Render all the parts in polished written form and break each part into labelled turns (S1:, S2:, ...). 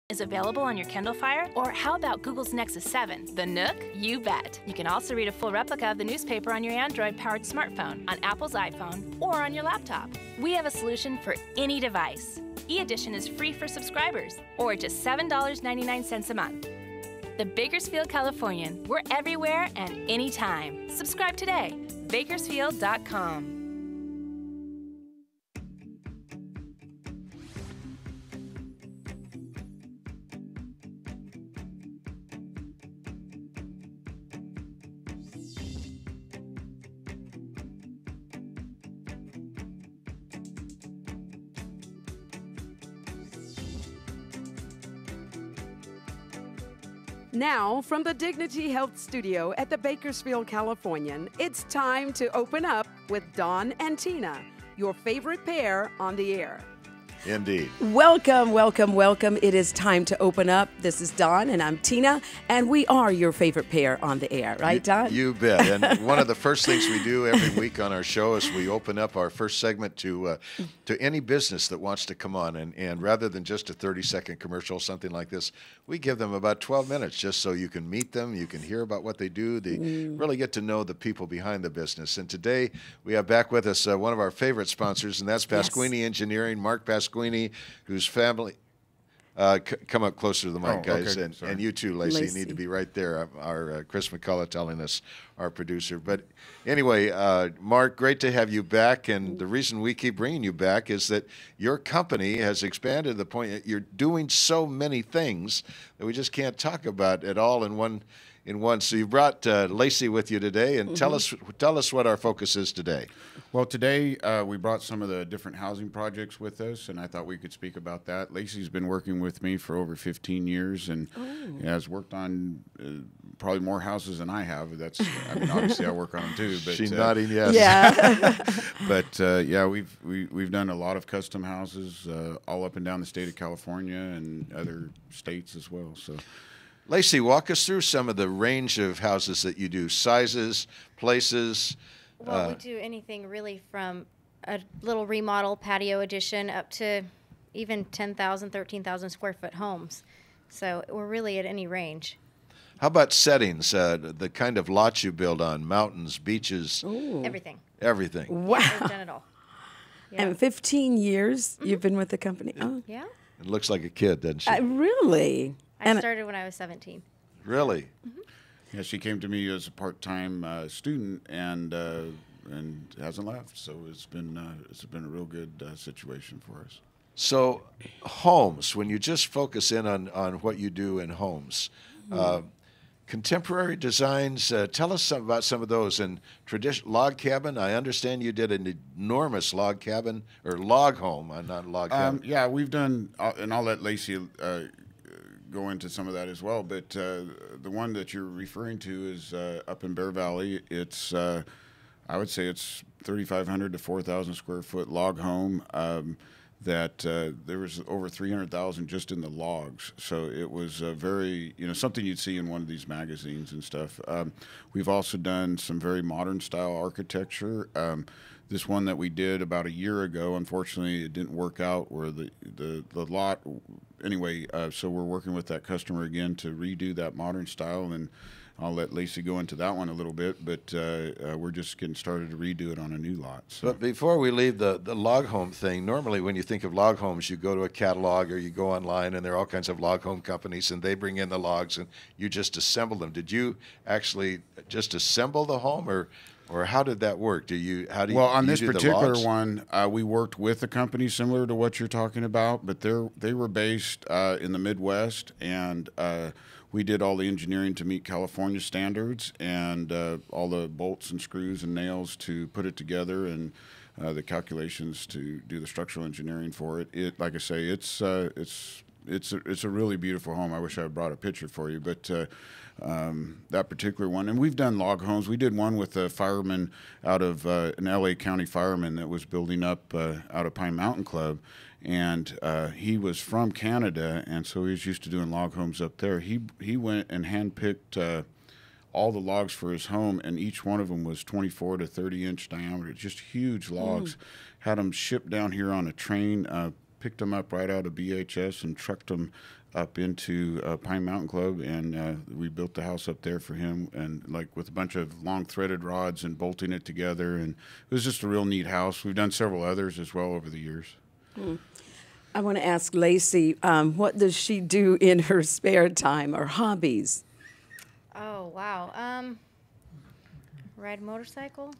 S1: is available on your Kindle Fire? Or how about Google's Nexus 7, the Nook? You bet. You can also read a full replica of the newspaper on your Android-powered smartphone, on Apple's iPhone, or on your laptop. We have a solution for any device. E-Edition is free for subscribers, or just $7.99 a month. The Bakersfield Californian. We're everywhere and anytime. Subscribe today. Bakersfield.com.
S2: Now, from the Dignity Health Studio at the Bakersfield Californian, it's time to open up with Don and Tina, your favorite pair on the air.
S3: Indeed.
S2: Welcome, welcome, welcome. It is time to open up. This is Don, and I'm Tina, and we are your favorite pair on the air, right, Don?
S3: You bet. And one of the first things we do every week on our show is we open up our first segment to any business that wants to come on. And rather than just a 30-second commercial, something like this, we give them about 12 minutes just so you can meet them, you can hear about what they do, they really get to know the people behind the business. And today we have back with us one of our favorite sponsors, and that's Pasquini Engineering, Mark Pasquini, whose family... come up closer to the mic, guys,
S4: okay.
S3: and you too, Lacey, need to be right there. Our Chris McCullough telling us, our producer. But anyway, Mark, great to have you back, and the reason we keep bringing you back is that your company has expanded to the point that you're doing so many things that we just can't talk about it all in one. So you brought Lacey with you today, and tell us what our focus is today.
S4: Well, today we brought some of the different housing projects with us, and I thought we could speak about that. Lacey's been working with me for over 15 years and has worked on probably more houses than I have. Obviously I work on them too. But,
S3: she's nodding yes.
S2: Yeah.
S4: But yeah, we've done a lot of custom houses all up and down the state of California and other states as well. So.
S3: Lacey, walk us through some of the range of houses that you do, sizes, places.
S5: Well, we do anything really from a little remodel patio addition up to even 10,000, 13,000 square foot homes. So we're really at any range.
S3: How about settings, the kind of lots you build on, mountains, beaches?
S5: Ooh. Everything.
S3: Everything.
S2: Wow.
S5: Yeah, we've done it all. Yeah.
S2: And 15 years you've been with the company. Oh.
S5: Yeah.
S3: It looks like a kid, doesn't she?
S2: Really?
S5: I started when I was 17.
S3: Really?
S4: Yeah, she came to me as a part-time student and hasn't left. So it's been a real good situation for us.
S3: So homes, when you just focus in on what you do in homes, contemporary designs, tell us about some of those. And log cabin, I understand you did an enormous log cabin, or log home, not log cabin.
S4: Yeah, we've done, and I'll let Lacey go into some of that as well, but the one that you're referring to is up in Bear Valley. It's I would say it's 3,500 to 4,000 square foot log home that there was over 300,000 just in the logs. So it was very, something you'd see in one of these magazines and stuff. We've also done some very modern style architecture. This one that we did about a year ago, unfortunately, it didn't work out where the lot. Anyway, so we're working with that customer again to redo that modern style, and I'll let Lacey go into that one a little bit, but we're just getting started to redo it on a new lot. So.
S3: But before we leave the log home thing, normally when you think of log homes, you go to a catalog or you go online, and there are all kinds of log home companies, and they bring in the logs, and you just assemble them. Did you actually just assemble the home, or how did that work?
S4: Well, on this particular one, we worked with a company similar to what you're talking about, but they were based in the Midwest, and we did all the engineering to meet California standards, and all the bolts and screws and nails to put it together, and the calculations to do the structural engineering for it. Like I say, it's a really beautiful home. I wish I had brought a picture for you, but. That particular one, and we've done log homes. We did one with a fireman out of an LA County fireman that was building up out of Pine Mountain Club, and he was from Canada, and so he was used to doing log homes up there. He went and handpicked all the logs for his home, and each one of them was 24 to 30 inch diameter, just huge logs. Had them shipped down here on a train. picked them up right out of BHS and trucked them up into Pine Mountain Club, and we built the house up there for him, and like with a bunch of long threaded rods and bolting it together, and it was just a real neat house. We've done several others as well over the years.
S2: I want to ask Lacey, what does she do in her spare time or hobbies?
S5: Oh, wow. Ride a motorcycle?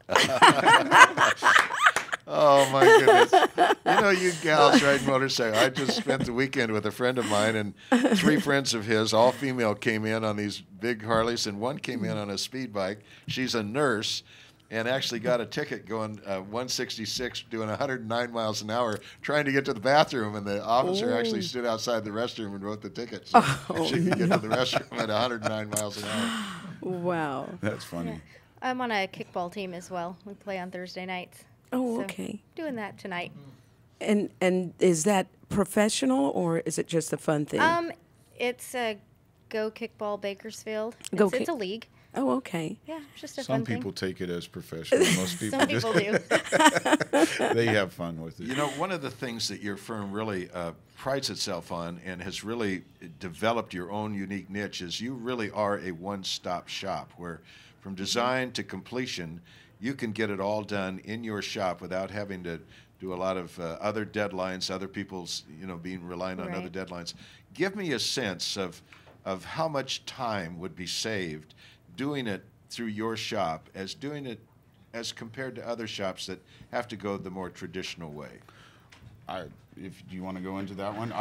S3: Oh, my goodness. You know, you gals ride motorcycle. I just spent the weekend with a friend of mine, and 3 friends of his, all female, came in on these big Harleys, and one came in on a speed bike. She's a nurse and actually got a ticket going 166, doing 109 miles an hour, trying to get to the bathroom, and the officer actually stood outside the restroom and wrote the ticket so she could get to the restroom at 109 miles an hour.
S2: Wow.
S4: That's funny.
S5: Yeah. I'm on a kickball team as well. We play on Thursday nights.
S2: Oh,
S5: So,
S2: okay.
S5: doing that tonight.
S2: And is that professional or is it just a fun thing?
S5: It's a Go Kickball Bakersfield. It's a league.
S2: Oh, okay.
S5: Yeah, it's just a
S4: Some
S5: fun thing.
S4: people take it as professional. Most people
S5: Some people do.
S4: they have fun with it.
S3: You know, one of the things that your firm really prides itself on and has really developed your own unique niche is you really are a one-stop shop where from design to completion, you can get it all done in your shop without having to do a lot of other deadlines, other people's, being reliant on other deadlines. Give me a sense of how much time would be saved doing it through your shop as doing it as compared to other shops that have to go the more traditional way.
S4: If you want to go into that one,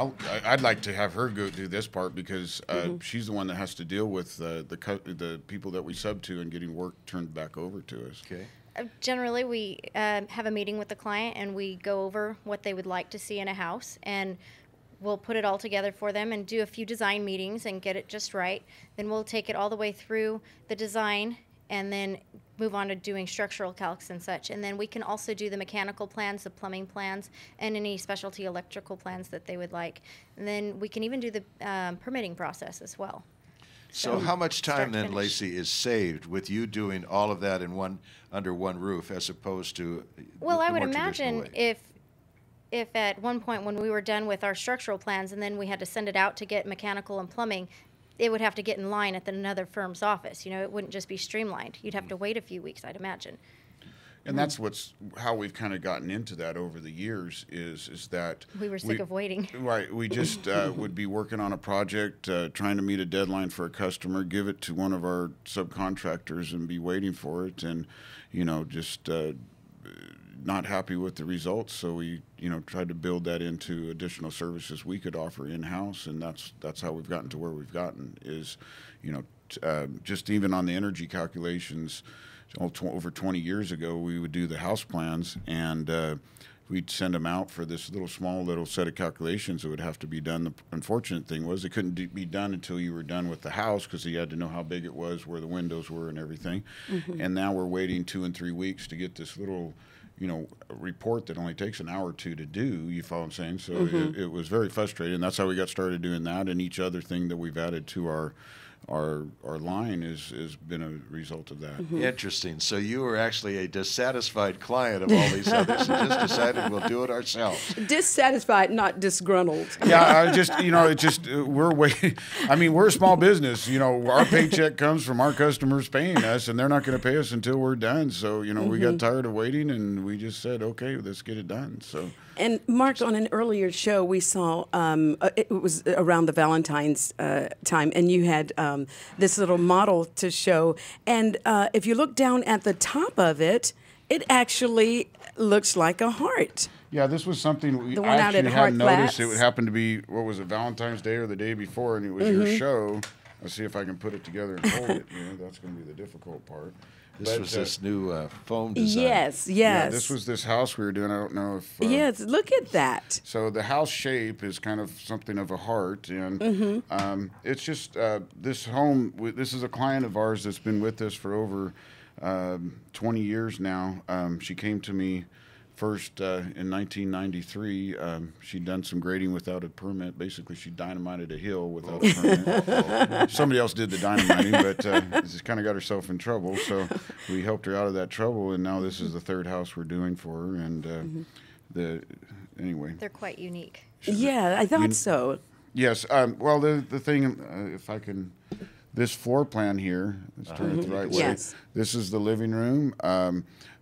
S4: I'd like to have her go do this part because she's the one that has to deal with the people that we sub to and getting work turned back over to us.
S3: Okay.
S5: Generally, we have a meeting with the client and we go over what they would like to see in a house, and we'll put it all together for them and do a few design meetings and get it just right. Then we'll take it all the way through the design and then move on to doing structural calcs and such. And then we can also do the mechanical plans, the plumbing plans, and any specialty electrical plans that they would like. And then we can even do the permitting process as well.
S3: So how much time then, Lacey, is saved with you doing all of that under one roof as opposed to
S5: well,
S3: the
S5: I would
S3: more traditional
S5: imagine
S3: way?
S5: if at one point when we were done with our structural plans and then we had to send it out to get mechanical and plumbing, it would have to get in line at another firm's office. It wouldn't just be streamlined. You'd have to wait a few weeks, I'd imagine.
S4: And that's how we've kind of gotten into that over the years is that
S5: we were sick of waiting.
S4: Right. We just would be working on a project, trying to meet a deadline for a customer, give it to one of our subcontractors and be waiting for it, and just not happy with the results. So we tried to build that into additional services we could offer in-house, and that's how we've gotten to where we've gotten is just even on the energy calculations. Over 20 years ago, we would do the house plans, and we'd send them out for this small set of calculations that would have to be done. The unfortunate thing was it couldn't be done until you were done with the house because you had to know how big it was, where the windows were, and everything. Mm-hmm. And now we're waiting 2 and 3 weeks to get this little report that only takes an hour or two to do. You follow what I'm saying? So it was very frustrating. That's how we got started doing that, and each other thing that we've added to our line has been a result of that.
S3: Mm-hmm. Interesting. So you were actually a dissatisfied client of all these others and just decided we'll do it ourselves.
S2: Dissatisfied, not disgruntled.
S4: Yeah, we're waiting. I mean, we're a small business. Our paycheck comes from our customers paying us, and they're not going to pay us until we're done. So, we got tired of waiting, and we just said, okay, let's get it done. So.
S2: And Mark, on an earlier show, we saw it was around the Valentine's time, and you had this little model to show. And if you look down at the top of it, it actually looks like a heart.
S4: Yeah, this was something I actually hadn't noticed. It happened to be, Valentine's Day or the day before, and it was your show. Let's see if I can put it together and hold it. That's going to be the difficult part.
S3: This was this new foam design.
S2: Yes.
S4: Yeah, this was this house we were doing. I don't know if...
S2: yes, look at that.
S4: So the house shape is kind of something of a heart. And it's just this home, this is a client of ours that's been with us for over 20 years now. She came to me first in 1993. She'd done some grading without a permit. Basically, she dynamited a hill without a permit. Somebody else did the dynamiting, but just kind of got herself in trouble. So we helped her out of that trouble, and now this is the third house we're doing for her. And anyway,
S5: they're quite unique.
S2: Yeah, I thought so.
S4: Yes. Well, the thing, if I can, this floor plan here, let's turn it the right way.
S2: Yes.
S4: This is the living room.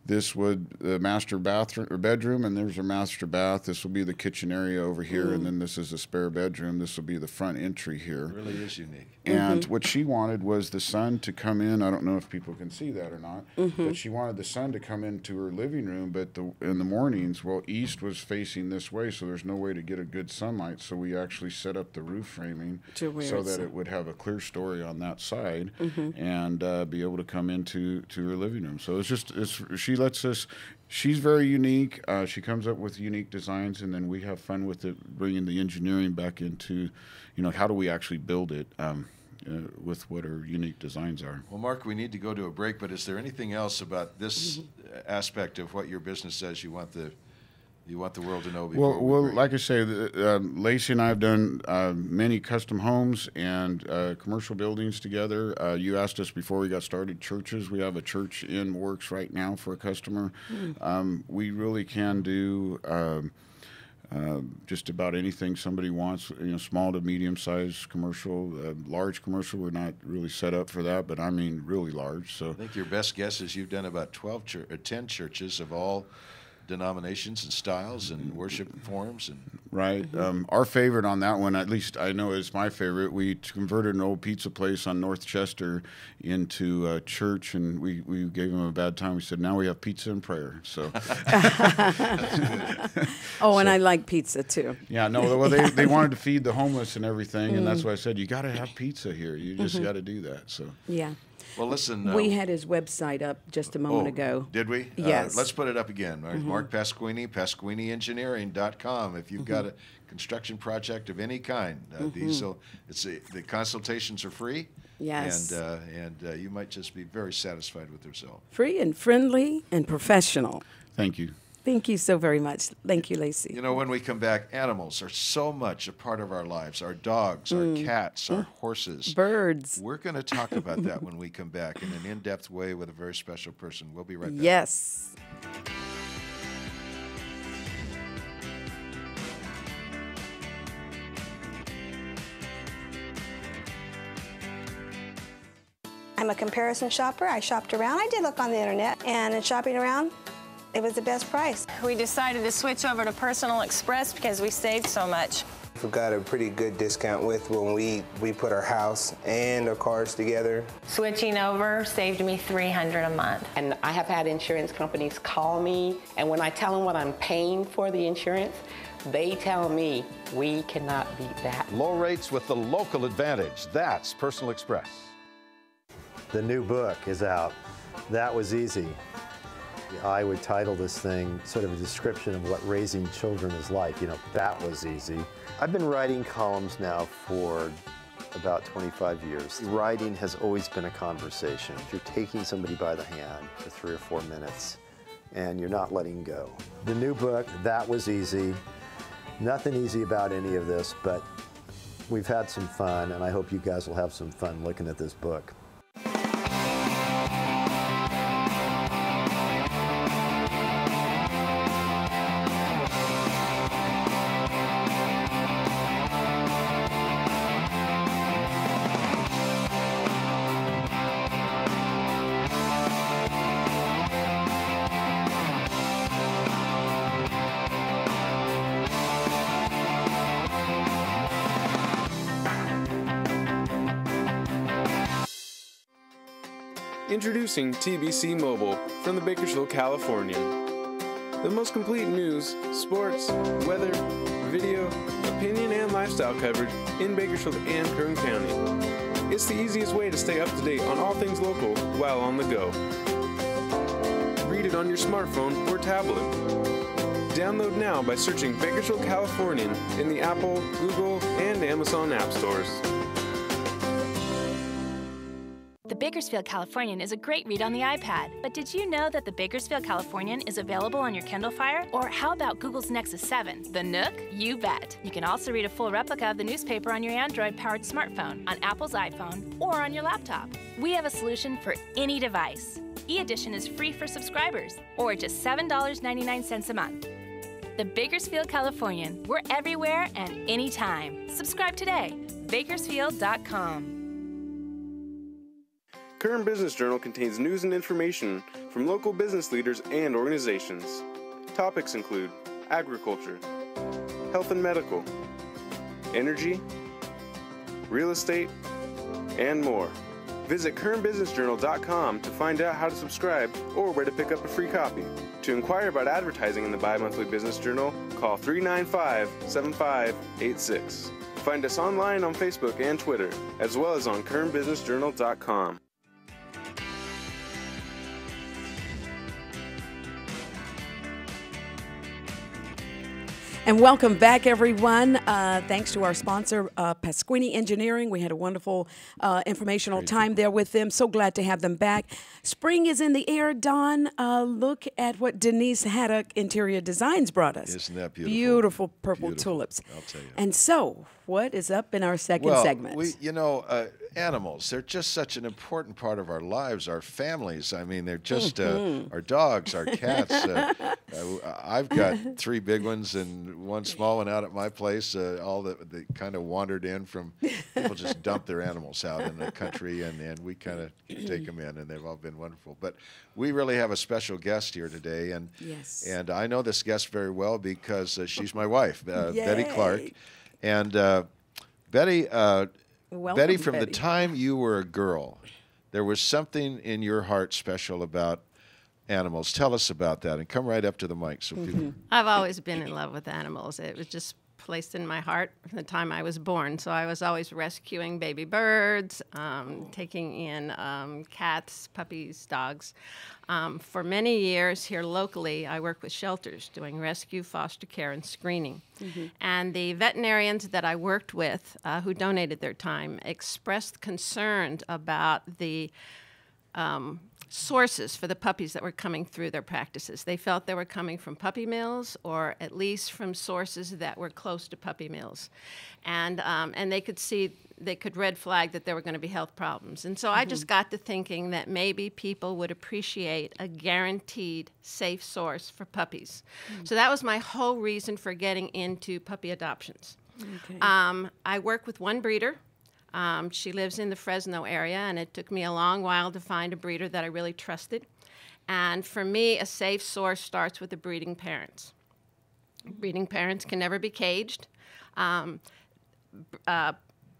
S4: This would the master bathroom or bedroom, and there's our master bath. This will be the kitchen area over here, and then this is a spare bedroom. This will be the front entry here.
S3: It really is unique.
S4: And what she wanted was the sun to come in. I don't know if people can see that or not, but she wanted the sun to come into her living room. But in the mornings, well, east was facing this way, so there's no way to get a good sunlight. So we actually set up the roof framing so that it would have a clear story on that side and be able to come into her living room. So she lets us. She's very unique. She comes up with unique designs, and then we have fun with it, bringing the engineering back into, how do we actually build it with what her unique designs are.
S3: Well, Mark, we need to go to a break, but is there anything else about this aspect of what your business says you want the world to know before
S4: Well, like I say, Lacey and I have done many custom homes and commercial buildings together. You asked us before we got started, churches. We have a church in works right now for a customer. We really can do just about anything somebody wants, small to medium-sized commercial. Large commercial, we're not really set up for that, but I mean really large. So
S3: I think your best guess is you've done about 10 churches of all denominations and styles and worship forms. And
S4: right. Our favorite on that one, at least I know is my favorite, we converted an old pizza place on North Chester into a church, and we gave them a bad time. We said, now we have pizza and prayer. So.
S2: And I like pizza too.
S4: Yeah, no, well, they wanted to feed the homeless and everything, and that's why I said, you got to have pizza here. You just got to do that. So.
S2: Yeah.
S3: Well, listen.
S2: We had his website up just a moment ago.
S3: Did we?
S2: Yes.
S3: Let's put it up again. Mark Pasquini, PasquiniEngineering.com. If you've got a construction project of any kind, the consultations are free.
S2: Yes.
S3: And you might just be very satisfied with the result.
S2: Free and friendly and professional.
S4: Thank you.
S2: Thank you so very much. Thank you, Lacey.
S3: When we come back, animals are so much a part of our lives. Our dogs, our cats, our horses.
S2: Birds.
S3: We're going to talk about that when we come back in an in-depth way with a very special person. We'll be right back.
S2: Yes.
S6: I'm a comparison shopper. I shopped around. I did look on the internet, and in shopping around, it was the best price.
S7: We decided to switch over to Personal Express because we saved so much.
S8: We got a pretty good discount with when we put our house and our cars together.
S7: Switching over saved me $300 a month.
S9: And I have had insurance companies call me, and when I tell them what I'm paying for the insurance, they tell me we cannot beat that.
S10: Low rates with the local advantage. That's Personal Express.
S11: The new book is out. That was easy. I would title this thing sort of a description of what raising children is like. That was easy. I've been writing columns now for about 25 years. Writing has always been a conversation. You're taking somebody by the hand for 3 or 4 minutes, and you're not letting go. The new book, That Was Easy. Nothing easy about any of this, but we've had some fun, and I hope you guys will have some fun looking at this book.
S12: Introducing TBC Mobile from the Bakersfield, California. The most complete news, sports, weather, video, opinion, and lifestyle coverage in Bakersfield and Kern County. It's the easiest way to stay up to date on all things local while on the go. Read it on your smartphone or tablet. Download now by searching Bakersfield Californian in the Apple, Google, and Amazon app stores.
S1: The Bakersfield Californian is a great read on the iPad, but did you know that the Bakersfield Californian is available on your Kindle Fire? Or how about Google's Nexus 7, the Nook? You bet. You can also read a full replica of the newspaper on your Android-powered smartphone, on Apple's iPhone, or on your laptop. We have a solution for any device. E-Edition is free for subscribers, or just $7.99 a month. The Bakersfield Californian. We're everywhere and anytime. Subscribe today. Bakersfield.com.
S12: Current Business Journal contains news and information from local business leaders and organizations. Topics include agriculture, health and medical, energy, real estate, and more. Visit currentbusinessjournal.com to find out how to subscribe or where to pick up a free copy. To inquire about advertising in the bi-monthly Business Journal, call 395-7586. Find us online on Facebook and Twitter, as well as on currentbusinessjournal.com.
S2: And welcome back, everyone. Thanks to our sponsor, Pasquini Engineering. We had a wonderful informational time there with them. So glad to have them back. Spring is in the air, Don. Look at what Denise Haddock Interior Designs brought us.
S3: Isn't that beautiful?
S2: Beautiful purple tulips.
S3: I'll tell you.
S2: And so, what is up in our second segment?
S3: Animals, they're just such an important part of our lives, our families. I mean, they're just our dogs, our cats. I've got 3 big ones and 1 small one out at my place. All they kind of wandered in from people just dump their animals out in the country, and we kind of take them in, and they've all been wonderful. But we really have a special guest here today, and I know this guest very well because she's my wife, Betty Clark. And Betty, Betty, from the time you were a girl, there was something in your heart special about animals. Tell us about that, and come right up to the mic so people.
S13: I've always been in love with animals. It was just placed in my heart from the time I was born. So I was always rescuing baby birds, taking in cats, puppies, dogs. For many years here locally, I worked with shelters doing rescue, foster care, and screening. And the veterinarians that I worked with who donated their time expressed concerns about the sources for the puppies that were coming through their practices. They felt they were coming from puppy mills, or at least from sources that were close to puppy mills. And they could see, they could red flag that there were going to be health problems. And so I just got to thinking that maybe people would appreciate a guaranteed safe source for puppies. So that was my whole reason for getting into puppy adoptions. I work with one breeder. She lives in the Fresno area, and it took me a long while to find a breeder that I really trusted. And for me, a safe source starts with the breeding parents. Breeding parents can never be caged. The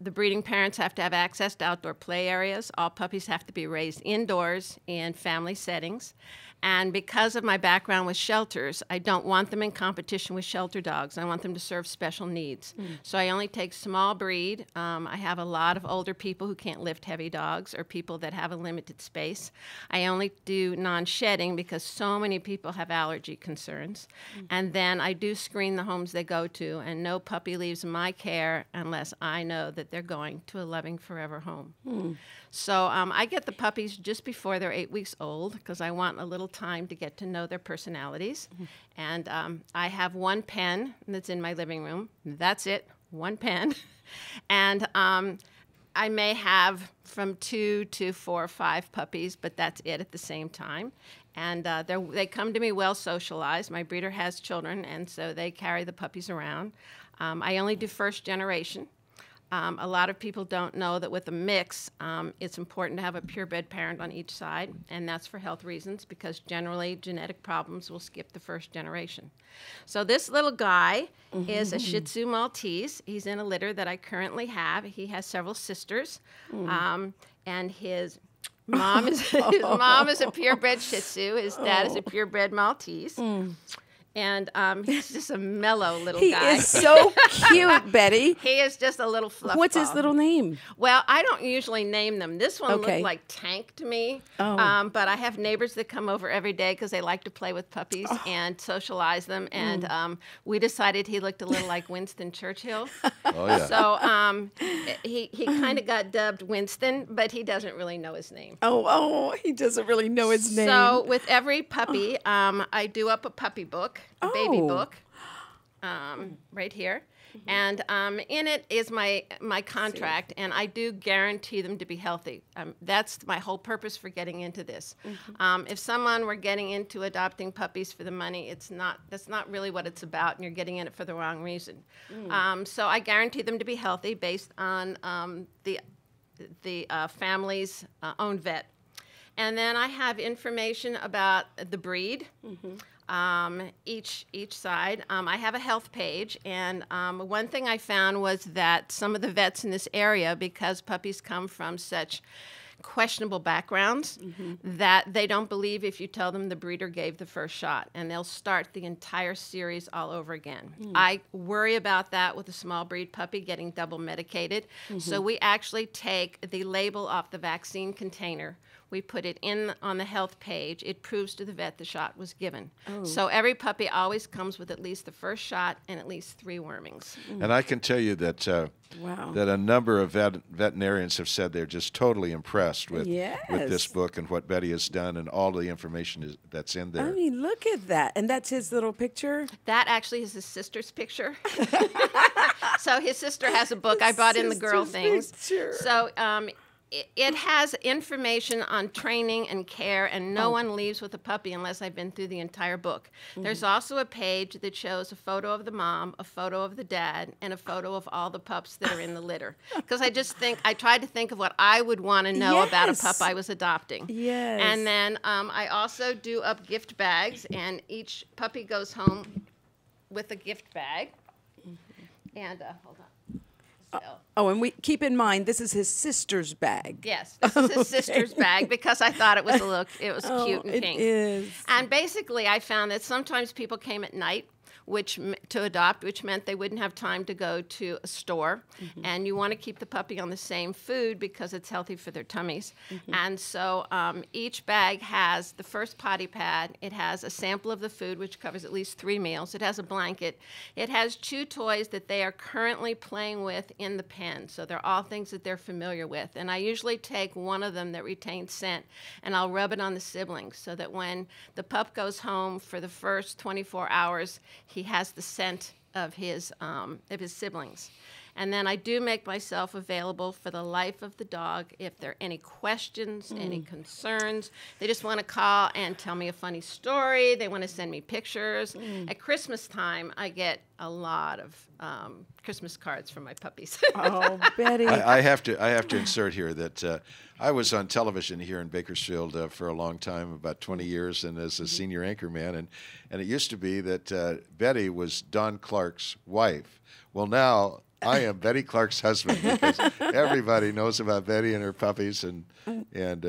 S13: breeding parents have to have access to outdoor play areas. All puppies have to be raised indoors in family settings. And because of my background with shelters, I don't want them in competition with shelter dogs. I want them to serve special needs. So I only take small breed. I have a lot of older people who can't lift heavy dogs, or people that have a limited space. I only do non-shedding because so many people have allergy concerns. And then I do screen the homes they go to, and no puppy leaves my care unless I know that they're going to a loving forever home. So I get the puppies just before they're 8 weeks old because I want a little time to get to know their personalities. And I have 1 pen that's in my living room. That's it, 1 pen. And I may have from 2 to 4 or 5 puppies, but that's it at the same time. And they come to me well socialized. My breeder has children, and so they carry the puppies around. I only do first generation. A lot of people don't know that with a mix, it's important to have a purebred parent on each side, and that's for health reasons because generally genetic problems will skip the first generation. So this little guy is a Shih Tzu Maltese. He's in a litter that I currently have. He has several sisters, and his mom is a purebred Shih Tzu. His dad is a purebred Maltese. And he's just a mellow little guy.
S2: He is so cute, Betty.
S13: He is just a little fluff
S2: What's
S13: ball.
S2: his little name?
S13: Well, I don't usually name them. This one looked like Tank to me. But I have neighbors that come over every day because they like to play with puppies and socialize them. And we decided he looked a little like Winston Churchill. So he kind of got dubbed Winston, but he doesn't really know his name.
S2: He doesn't really know his name.
S13: So with every puppy, I do up a puppy book. A baby book, right here. And in it is my contract, and I do guarantee them to be healthy. That's my whole purpose for getting into this. If someone were getting into adopting puppies for the money, that's not really what it's about, and you're getting in it for the wrong reason. So I guarantee them to be healthy based on the family's own vet. And then I have information about the breed, each side. I have a health page, and one thing I found was that some of the vets in this area, because puppies come from such questionable backgrounds, that they don't believe if you tell them the breeder gave the first shot, and they'll start the entire series all over again. I worry about that with a small breed puppy getting double medicated. So we actually take the label off the vaccine container. We put it in on the health page. It proves to the vet the shot was given. So every puppy always comes with at least the first shot and at least 3 wormings.
S3: And I can tell you that that a number of veterinarians have said they're just totally impressed with this book and what Betty has done and all the information that's in there.
S2: I mean, look at that. And that's his little picture?
S13: That actually is his sister's picture. So his sister has a book. I brought in the girl things. So it has information on training and care, and no one leaves with a puppy unless I've been through the entire book. There's also a page that shows a photo of the mom, a photo of the dad, and a photo of all the pups that are in the litter. Because I tried to think of what I would want to know about a pup I was adopting. And then I also do up gift bags, and each puppy goes home with a gift bag. And hold on.
S2: And we keep in mind this is his sister's bag.
S13: Yes, this is his sister's bag because I thought it was cute and pink.
S2: It is.
S13: And basically, I found that sometimes people came at night, to adopt, which meant they wouldn't have time to go to a store. And you want to keep the puppy on the same food because it's healthy for their tummies. And so each bag has the first potty pad. It has a sample of the food, which covers at least 3 meals. It has a blanket. It has chew toys that they are currently playing with in the pen. So they're all things that they're familiar with. And I usually take one of them that retains scent, and I'll rub it on the siblings so that when the pup goes home for the first 24 hours, he has the scent of his siblings. And then I do make myself available for the life of the dog if there are any questions, any concerns. They just want to call and tell me a funny story. They want to send me pictures. At Christmas time, I get a lot of Christmas cards from my puppies.
S2: Oh, Betty.
S3: I have to insert here that I was on television here in Bakersfield for a long time, about 20 years, and as a senior anchor man. And it used to be that Betty was Don Clark's wife. Well, now I am Betty Clark's husband because everybody knows about Betty and her puppies, and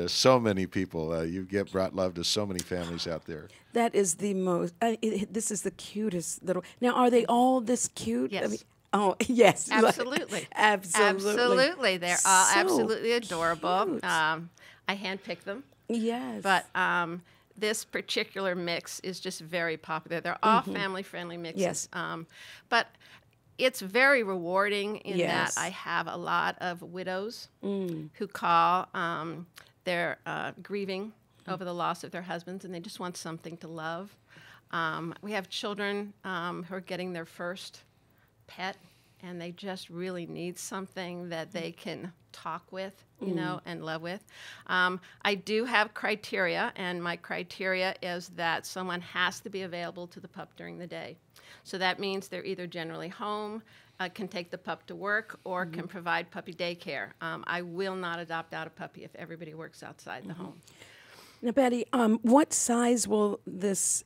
S3: so many people. You brought love to so many families out there.
S2: That is the most. This is the cutest little. Now, are they all this cute?
S13: Yes.
S2: I mean, oh, yes.
S13: Absolutely. Absolutely. They're all absolutely adorable.
S2: Cute.
S13: I handpick them.
S2: Yes.
S13: But this particular mix is just very popular. They're all family-friendly mixes.
S2: Yes.
S13: But it's very rewarding in that I have a lot of widows who call. They're grieving over the loss of their husbands, and they just want something to love. We have children who are getting their first pet, and they just really need something that they can talk with, you know, and love with. I do have criteria, and my criteria is that someone has to be available to the pup during the day. So that means they're either generally home, can take the pup to work, or can provide puppy daycare. I will not adopt out a puppy if everybody works outside the home.
S2: Now, Betty, what size will this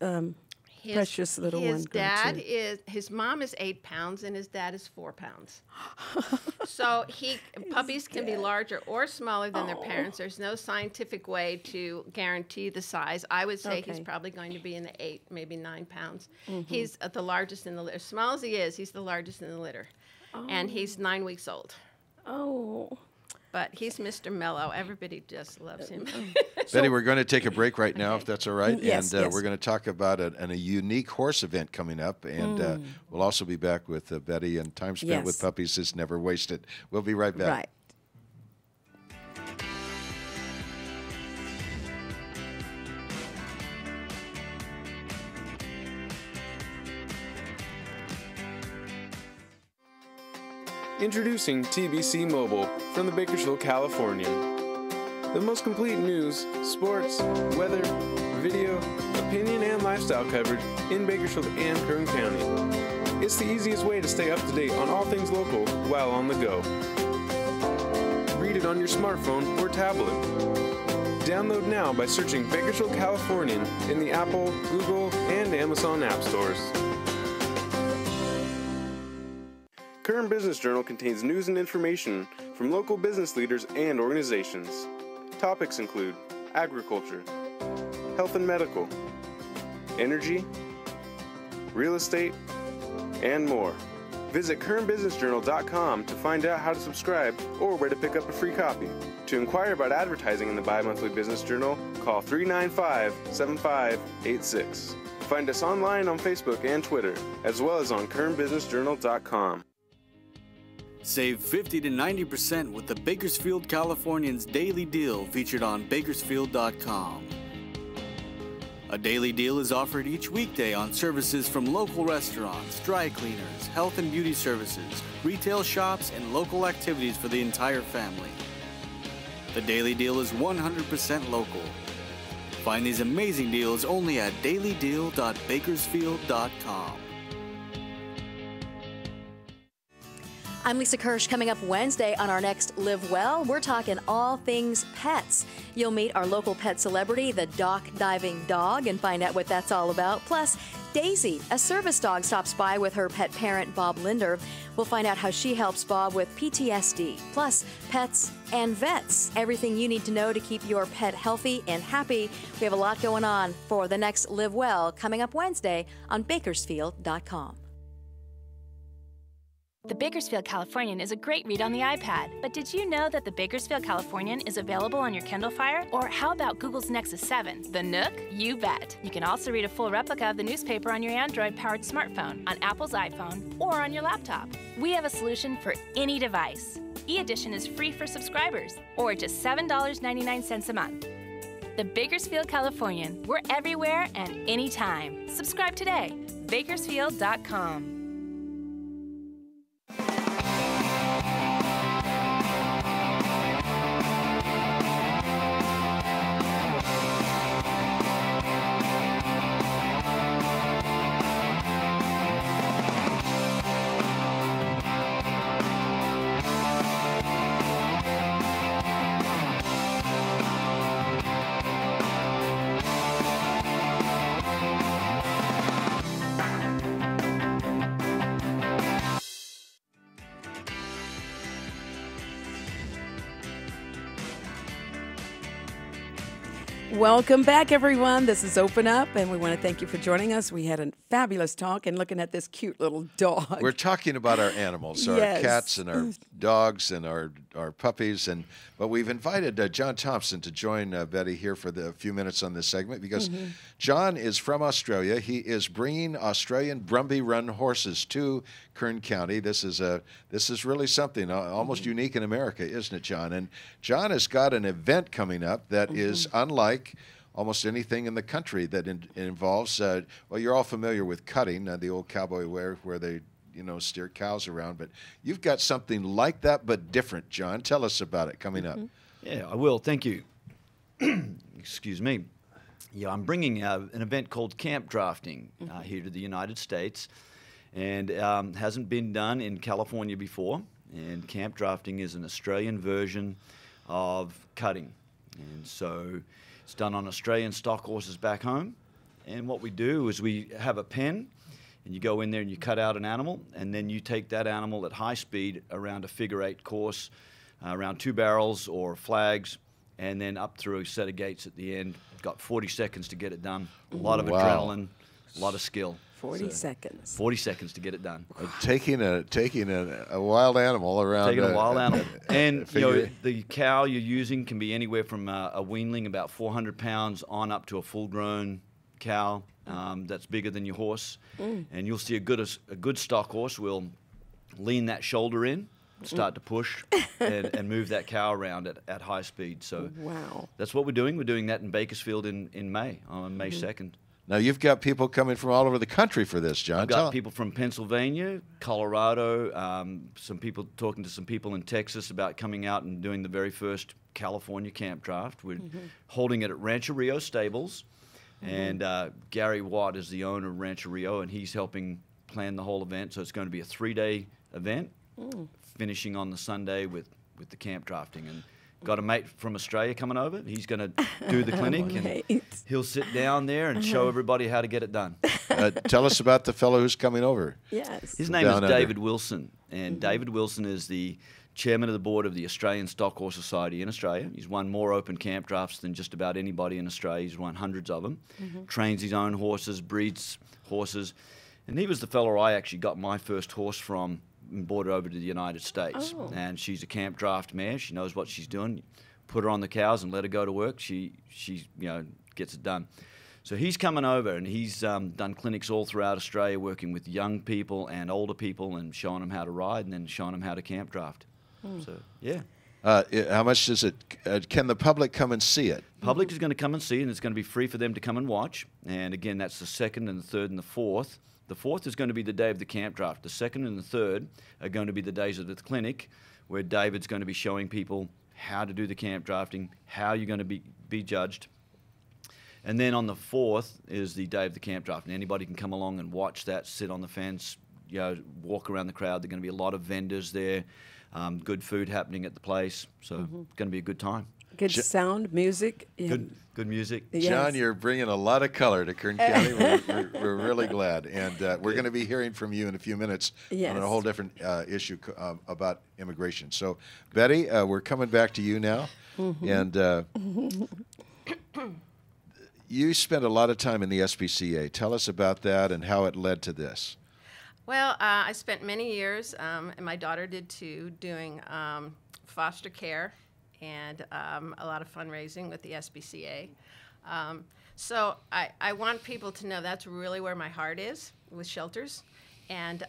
S2: precious little one go to?
S13: His mom is 8 pounds and his dad is 4 pounds. So puppies can be larger or smaller than their parents. There's no scientific way to guarantee the size. I would say he's probably going to be in the 8, maybe 9 pounds. He's the largest in the litter. As small as he is, he's the largest in the litter. And he's 9 weeks old.
S2: Oh.
S13: But he's Mr. Mellow. Everybody just loves him.
S3: Betty, we're going to take a break right now, if that's all right.
S2: Yes,
S3: and
S2: yes.
S3: We're going to talk about a unique horse event coming up. And we'll also be back with Betty, and time spent with puppies is never wasted. We'll be right back.
S2: Right.
S12: Introducing TBC Mobile from the Bakersfield Californian. The most complete news, sports, weather, video, opinion, and lifestyle coverage in Bakersfield and Kern County. It's the easiest way to stay up to date on all things local while on the go. Read it on your smartphone or tablet. Download now by searching Bakersfield Californian in the Apple, Google, and Amazon app stores. Kern Business Journal contains news and information from local business leaders and organizations. Topics include agriculture, health and medical, energy, real estate, and more. Visit KernBusinessJournal.com to find out how to subscribe or where to pick up a free copy. To inquire about advertising in the bi-monthly Business Journal, call 395-7586. Find us online on Facebook and Twitter, as well as on KernBusinessJournal.com.
S14: Save 50 to 90% with the Bakersfield Californian's Daily Deal featured on Bakersfield.com. A daily deal is offered each weekday on services from local restaurants, dry cleaners, health and beauty services, retail shops, and local activities for the entire family. The daily deal is 100% local. Find these amazing deals only at dailydeal.bakersfield.com.
S15: I'm Lisa Kirsch. Coming up Wednesday on our next Live Well, we're talking all things pets. You'll meet our local pet celebrity, the Dock Diving Dog, and find out what that's all about. Plus, Daisy, a service dog, stops by with her pet parent, Bob Linder. We'll find out how she helps Bob with PTSD. Plus, pets and vets. Everything you need to know to keep your pet healthy and happy. We have a lot going on for the next Live Well coming up Wednesday on Bakersfield.com.
S1: The Bakersfield Californian is a great read on the iPad, but did you know that the Bakersfield Californian is available on your Kindle Fire? Or how about Google's Nexus 7, the Nook? You bet. You can also read a full replica of the newspaper on your Android-powered smartphone, on Apple's iPhone, or on your laptop. We have a solution for any device. E-Edition is free for subscribers, or just $7.99 a month. The Bakersfield Californian. We're everywhere and anytime. Subscribe today. Bakersfield.com.
S2: Welcome back, everyone. This is Open Up, and we want to thank you for joining us. We had a fabulous talk and looking at this cute little dog.
S3: We're talking about our animals, our cats and our dogs and our puppies, but we've invited John Thompson to join Betty here for the few minutes on this segment because John is from Australia. He is bringing Australian Brumby Run horses to Kern County. This is really something almost unique in America, isn't it, John? And John has got an event coming up that is unlike almost anything in the country that involves, well, you're all familiar with cutting, the old cowboy wear where they, steer cows around, but you've got something like that but different, John. Tell us about it coming up.
S16: Yeah, I will. Thank you. Excuse me. Yeah, I'm bringing an event called camp drafting here to the United States, and hasn't been done in California before. And camp drafting is an Australian version of cutting, and so it's done on Australian stock horses back home. And what we do is we have a pen, and you go in there and you cut out an animal, and then you take that animal at high speed around a figure-8 course, around 2 barrels or flags, and then up through a set of gates at the end. Got 40 seconds to get it done. A lot of adrenaline, a lot of skill.
S2: 40 seconds.
S16: 40 seconds to get it done.
S3: Taking a wild animal around.
S16: Taking a wild animal. And the cow you're using can be anywhere from a weanling, about 400 pounds, on up to a full-grown cow that's bigger than your horse. And you'll see a good stock horse will lean that shoulder in, start to push, and move that cow around at high speed. So that's what we're doing. We're doing that in Bakersfield in May, on May 2nd.
S3: Now, you've got people coming from all over the country for this, John.
S16: I've got people from Pennsylvania, Colorado, some people talking to some people in Texas about coming out and doing the very first California camp draft. We're holding it at Rancho Rio Stables, and Gary Watt is the owner of Rancho Rio, and he's helping plan the whole event. So it's going to be a 3-day event, finishing on the Sunday with the camp drafting. And got a mate from Australia coming over. He's going to do the clinic, and he'll sit down there and show everybody how to get it done.
S3: Tell us about the fellow who's coming over.
S2: Yes.
S16: His name is David Wilson, and David Wilson is the chairman of the board of the Australian Stock Horse Society in Australia. He's won more open camp drafts than just about anybody in Australia. He's won hundreds of them. Trains his own horses, breeds horses, and he was the fellow I actually got my first horse from and brought her over to the United States. And she's a camp draft mare. She knows what she's doing. Put her on the cows and let her go to work. She gets it done. So he's coming over, and he's done clinics all throughout Australia, working with young people and older people, and showing them how to ride, and then showing them how to camp draft. So yeah.
S3: How much does it? Can the public come and see it?
S16: Public is going to come and see it, and it's going to be free for them to come and watch. And again, that's the 2nd and the 3rd and the 4th. The 4th is going to be the day of the camp draft. The 2nd and the 3rd are going to be the days of the clinic, where David's going to be showing people how to do the camp drafting, how you're going to be judged. And then on the 4th is the day of the camp draft, and anybody can come along and watch that, sit on the fence, walk around the crowd. There are going to be a lot of vendors there, good food happening at the place, so it's going to be a good time.
S2: Good sound, music. Yeah.
S16: Good music.
S2: Yes.
S3: John, you're bringing a lot of color to Kern County. We're really glad. And we're going to be hearing from you in a few minutes on a whole different issue about immigration. So, Betty, we're coming back to you now. And you spent a lot of time in the SPCA. Tell us about that and how it led to this.
S13: Well, I spent many years, and my daughter did too, doing foster care and a lot of fundraising with the SPCA. So I want people to know that's really where my heart is with shelters. And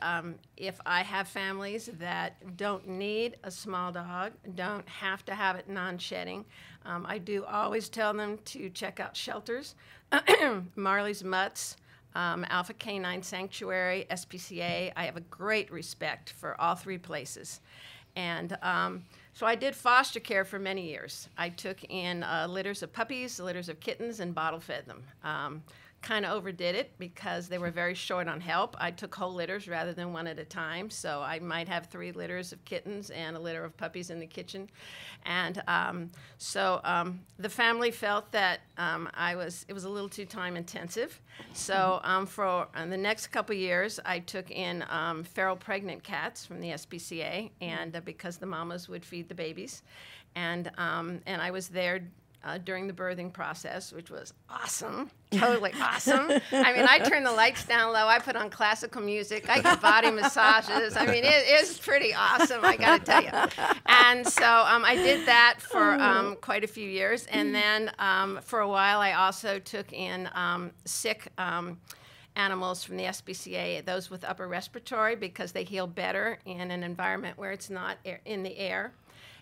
S13: if I have families that don't need a small dog, don't have to have it non-shedding, I do always tell them to check out shelters, Marley's Mutts, Alpha Canine Sanctuary, SPCA. I have a great respect for all 3 places. And so I did foster care for many years. I took in litters of puppies, litters of kittens, and bottle fed them. Kind of overdid it because they were very short on help. I took whole litters rather than one at a time, so I might have 3 litters of kittens and a litter of puppies in the kitchen. And so the family felt that it was a little too time intensive. So for the next couple years, I took in feral pregnant cats from the SPCA, and because the mamas would feed the babies, and I was there during the birthing process, which was awesome, totally awesome. I mean, I turned the lights down low. I put on classical music. I got body massages. I mean, it is pretty awesome, I got to tell you. And so I did that for quite a few years. And then for a while, I also took in sick animals from the SPCA, those with upper respiratory, because they heal better in an environment where it's not in the air.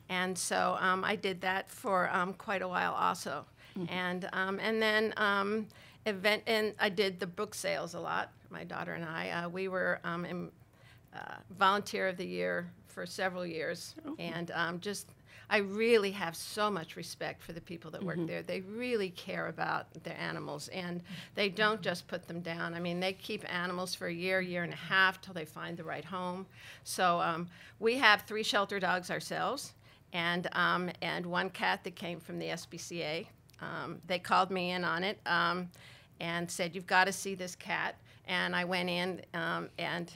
S13: And so I did that for quite a while also. And then and I did the book sales a lot. My daughter and I, we were in, volunteer of the year for several years. And I really have so much respect for the people that work there. They really care about their animals, and they don't just put them down. I mean, they keep animals for a year and a half till they find the right home. So we have 3 shelter dogs ourselves. And 1 cat that came from the SPCA. They called me in on it and said, "You've got to see this cat." And I went in and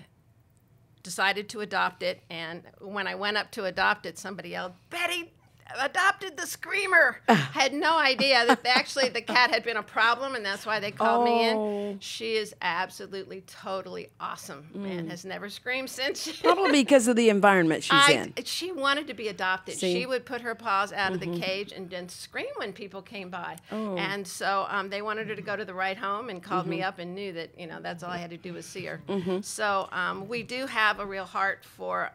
S13: decided to adopt it. And when I went up to adopt it, somebody yelled, "Betty adopted the screamer." Had no idea that actually the cat had been a problem, and that's why they called me in. She is absolutely, totally awesome and has never screamed since.
S2: Probably because of the environment she's in.
S13: She wanted to be adopted.
S2: See?
S13: She would put her paws out of the cage and then scream when people came by. And so they wanted her to go to the right home and called me up and knew that, that's all I had to do was see her. So we do have a real heart for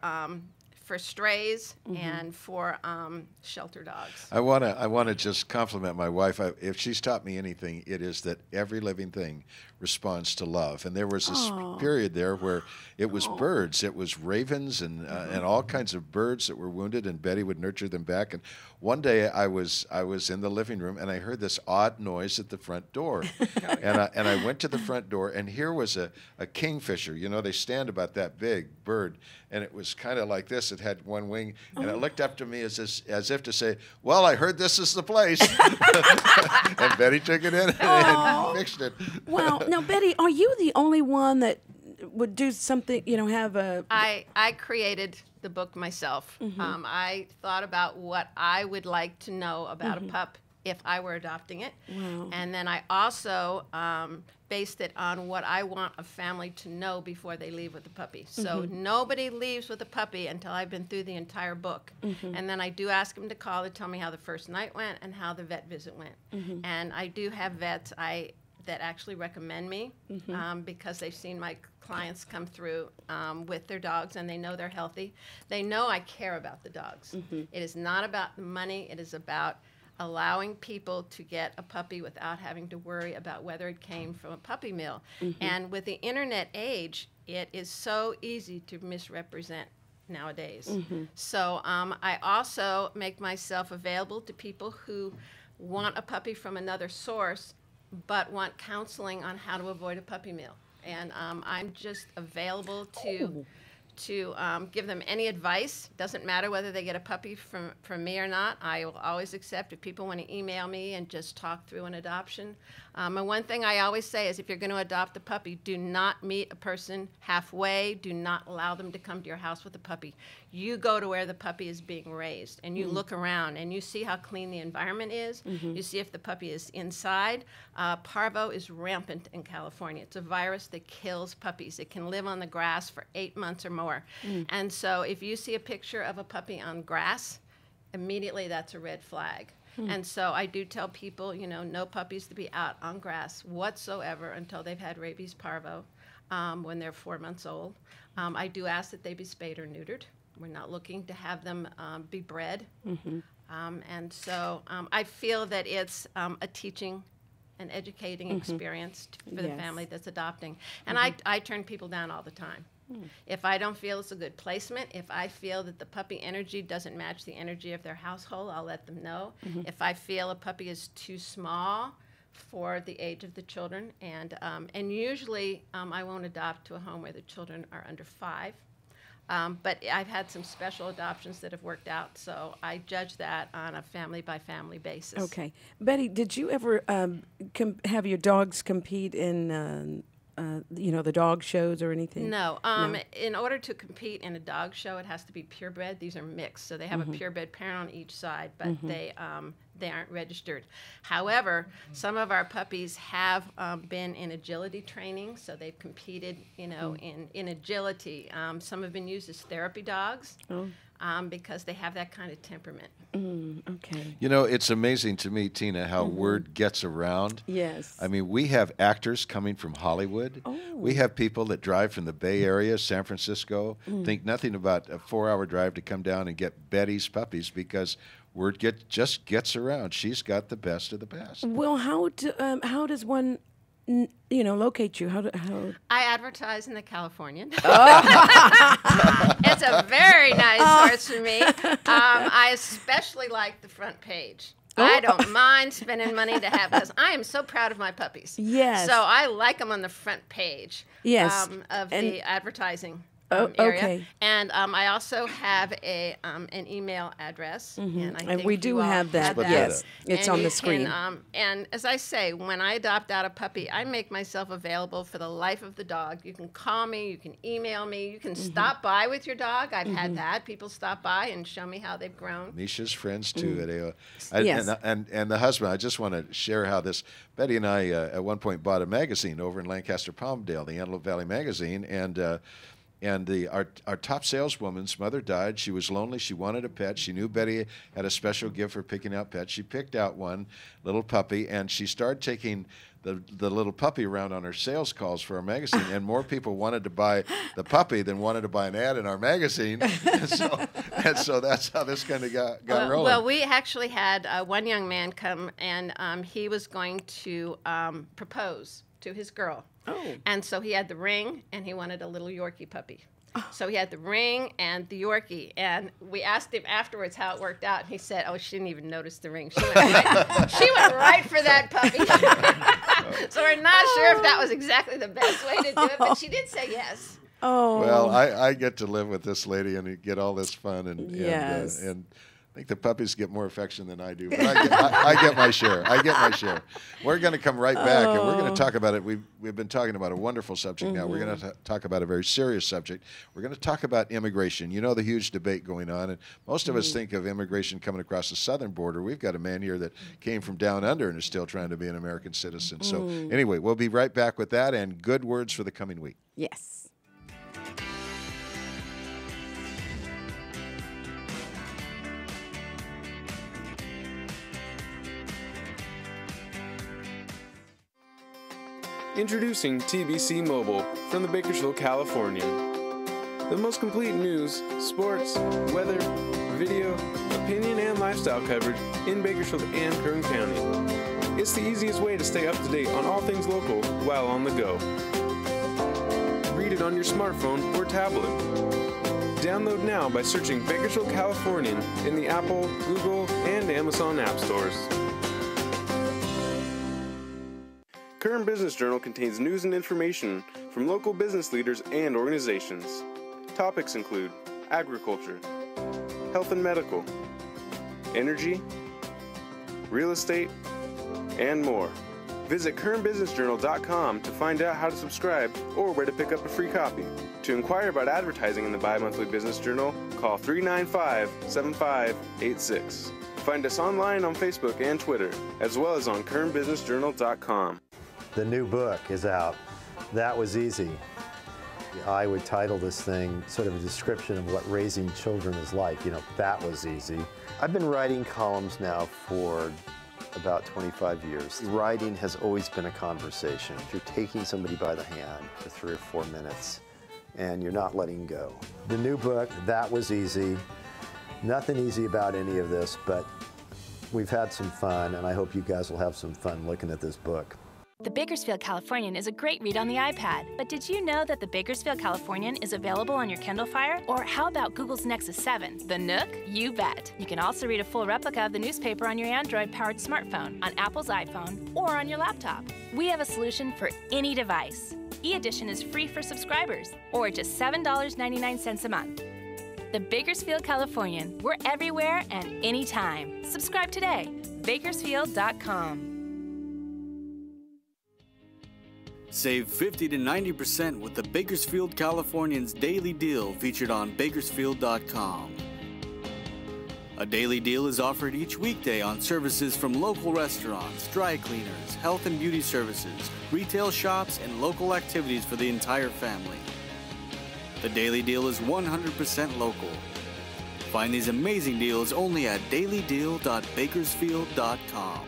S13: for strays and for shelter dogs.
S3: I wanna just compliment my wife. If she's taught me anything, it is that every living thing responds to love. And there was this period there where it was birds, it was ravens, and all kinds of birds that were wounded, and Betty would nurture them back. And one day I was in the living room and I heard this odd noise at the front door, and I went to the front door, and here was a kingfisher. You know, they stand about that big bird, and it was kind of like this. It had one wing, and it looked up to me as if to say, "Well, I heard this is the place." And Betty took it in and fixed it.
S2: Wow. Now, Betty, are you the only one that would do something, you know, have a...
S13: I created the book myself. I thought about what I would like to know about a pup if I were adopting it.
S2: Wow.
S13: And then I also based it on what I want a family to know before they leave with the puppy. So nobody leaves with a puppy until I've been through the entire book. And then I do ask them to call to tell me how the first night went and how the vet visit went. And I do have vets that actually recommend me because they've seen my clients come through with their dogs, and they know they're healthy. They know I care about the dogs. It is not about the money. It is about allowing people to get a puppy without having to worry about whether it came from a puppy mill. And with the internet age, it is so easy to misrepresent nowadays. So I also make myself available to people who want a puppy from another source but want counseling on how to avoid a puppy mill. And I'm just available to give them any advice. Doesn't matter whether they get a puppy from me or not. I will always accept if people want to email me and just talk through an adoption. And one thing I always say is if you're going to adopt a puppy, do not meet a person halfway. Do not allow them to come to your house with a puppy. You go to where the puppy is being raised, and you look around, and you see how clean the environment is. You see if the puppy is inside. Parvo is rampant in California. It's a virus that kills puppies. It can live on the grass for 8 months or more. And so if you see a picture of a puppy on grass, immediately that's a red flag. And so I do tell people, you know, no puppies to be out on grass whatsoever until they've had rabies parvo when they're 4 months old. I do ask that they be spayed or neutered. We're not looking to have them be bred. And so I feel that it's a teaching and educating experience for the family that's adopting. And I turn people down all the time. If I don't feel it's a good placement, if I feel that the puppy energy doesn't match the energy of their household, I'll let them know. If I feel a puppy is too small for the age of the children, and usually I won't adopt to a home where the children are under 5. But I've had some special adoptions that have worked out, so I judge that on a family-by-family basis.
S2: Okay. Betty, did you ever have your dogs compete in, you know, the dog shows or anything?
S13: No. In order to compete in a dog show, it has to be purebred. These are mixed, so they have a purebred parent on each side, but they aren't registered. However, some of our puppies have been in agility training, so they've competed, you know, in agility. Some have been used as therapy dogs because they have that kind of temperament.
S2: Okay.
S3: You know, it's amazing to me, Tina, how word gets around.
S2: Yes.
S3: I mean, we have actors coming from Hollywood. We have people that drive from the Bay Area, San Francisco, think nothing about a 4-hour drive to come down and get Betty's puppies because word just gets around. She's got the best of the best.
S2: Well, how does one, you know, locate you? How?
S13: I advertise in the Californian. It's a very nice source for me. I especially like the front page. I don't mind spending money to have, because I am so proud of my puppies.
S2: Yes.
S13: So I like them on the front page of the advertising. Area.
S2: Okay.
S13: And I also have an email address, and I think
S2: we do have that. Yes, it's on the screen.
S13: And as I say, when I adopt out a puppy, I make myself available for the life of the dog. You can call me, you can email me, you can stop by with your dog. I've had that. People stop by and show me how they've grown.
S3: Misha's friends too. At
S2: Yes.
S3: and the husband. I just want to share how this. Betty and I at one point bought a magazine over in Lancaster Palmdale, the Antelope Valley Magazine, And our top saleswoman's mother died. She was lonely. She wanted a pet. She knew Betty had a special gift for picking out pets. She picked out one little puppy, and she started taking the little puppy around on her sales calls for our magazine, and more people wanted to buy the puppy than wanted to buy an ad in our magazine. and so that's how this kind of got rolling.
S13: Well, we actually had one young man come, and he was going to propose to his girl.
S2: Oh.
S13: And so he had the ring, and he wanted a little Yorkie puppy. So he had the ring and the Yorkie, and we asked him afterwards how it worked out, and he said, "Oh, she didn't even notice the ring. She went right for that puppy." So we're not sure if that was exactly the best way to do it, but she did say yes.
S2: Oh.
S3: Well, I get to live with this lady and get all this fun, and
S2: Yes.
S3: and I think the puppies get more affection than I do, but I get my share. I get my share. We're going to come right back, and we're going to talk about it. We've been talking about a wonderful subject now. We're going to talk about a very serious subject. We're going to talk about immigration. You know, the huge debate going on, and most of us think of immigration coming across the southern border. We've got a man here that came from down under and is still trying to be an American citizen. So anyway, we'll be right back with that and good words for the coming week.
S2: Yes.
S12: Introducing TBC Mobile from the Bakersfield, California. The most complete news, sports, weather, video, opinion, and lifestyle coverage in Bakersfield and Kern County. It's the easiest way to stay up to date on all things local while on the go. Read it on your smartphone or tablet. Download now by searching Bakersfield Californian in the Apple, Google, and Amazon app stores. Kern Business Journal contains news and information from local business leaders and organizations. Topics include agriculture, health and medical, energy, real estate, and more. Visit KernBusinessJournal.com to find out how to subscribe or where to pick up a free copy. To inquire about advertising in the bi-monthly Business Journal, call 395-7586. Find us online on Facebook and Twitter, as well as on KernBusinessJournal.com.
S11: The new book is out. That was easy. I would title this thing sort of a description of what raising children is like. You know, that was easy. I've been writing columns now for about 25 years. Writing has always been a conversation. You're taking somebody by the hand for 3 or 4 minutes, and you're not letting go. The new book, That Was Easy. Nothing easy about any of this, but we've had some fun, and I hope you guys will have some fun looking at this book.
S1: The Bakersfield Californian is a great read on the iPad, but did you know that the Bakersfield Californian is available on your Kindle Fire? Or how about Google's Nexus 7, the Nook? You bet. You can also read a full replica of the newspaper on your Android-powered smartphone, on Apple's iPhone, or on your laptop. We have a solution for any device. E-Edition is free for subscribers, or just $7.99 a month. The Bakersfield Californian. We're everywhere and anytime. Subscribe today. Bakersfield.com.
S14: Save 50 to 90% with the Bakersfield Californian's daily deal featured on Bakersfield.com. A daily deal is offered each weekday on services from local restaurants, dry cleaners, health and beauty services, retail shops, and local activities for the entire family. The daily deal is 100% local. Find these amazing deals only at dailydeal.bakersfield.com.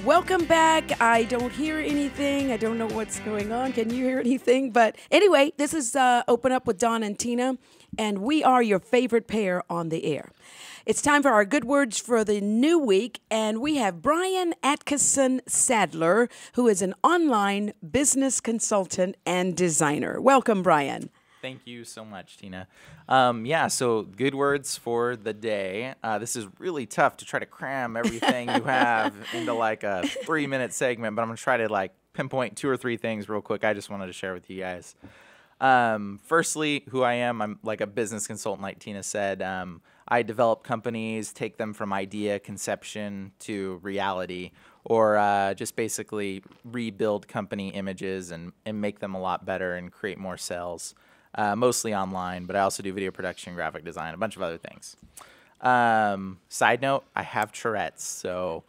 S2: Welcome back. I don't hear anything. I don't know what's going on. Can you hear anything? But anyway, this is Open Up with Don and Tina, and we are your favorite pair on the air. It's time for our good words for the new week, and we have Brian Atkinson Sadler, who is an online business consultant and designer. Welcome, Brian.
S17: Thank you so much, Tina. So good words for the day. This is really tough to try to cram everything you have into like a 3-minute segment, but I'm going to try to like pinpoint 2 or 3 things real quick I just wanted to share with you guys. Firstly, who I am, I'm like a business consultant, like Tina said. I develop companies, take them from idea, conception to reality, or just basically rebuild company images and make them a lot better and create more sales, mostly online, but I also do video production, graphic design, a bunch of other things. Side note, I have Tourette's, so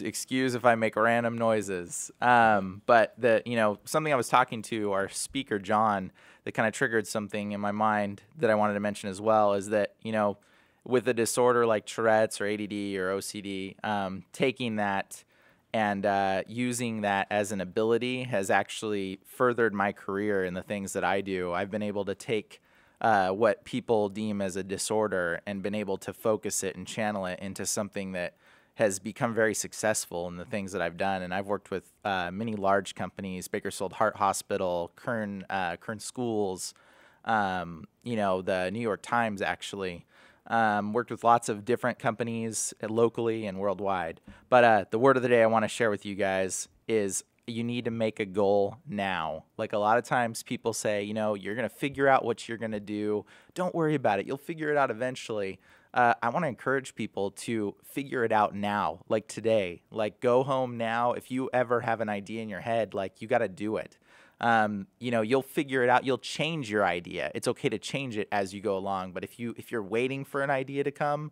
S17: excuse if I make random noises. But something I was talking to our speaker, John, that kind of triggered something in my mind that I wanted to mention as well is that, with a disorder like Tourette's or ADD or OCD, taking that and using that as an ability has actually furthered my career in the things that I do. I've been able to take what people deem as a disorder and been able to focus it and channel it into something that has become very successful in the things that I've done. And I've worked with many large companies, Bakersfield Heart Hospital, Kern Schools, the New York Times, actually. Worked with lots of different companies locally and worldwide. But the word of the day I want to share with you guys is you need to make a goal now. Like a lot of times people say, you're going to figure out what you're going to do. Don't worry about it. You'll figure it out eventually. I want to encourage people to figure it out now, like today. Like go home now. If you ever have an idea in your head, like you got to do it. You'll figure it out. You'll change your idea. It's okay to change it as you go along. But if you're waiting for an idea to come,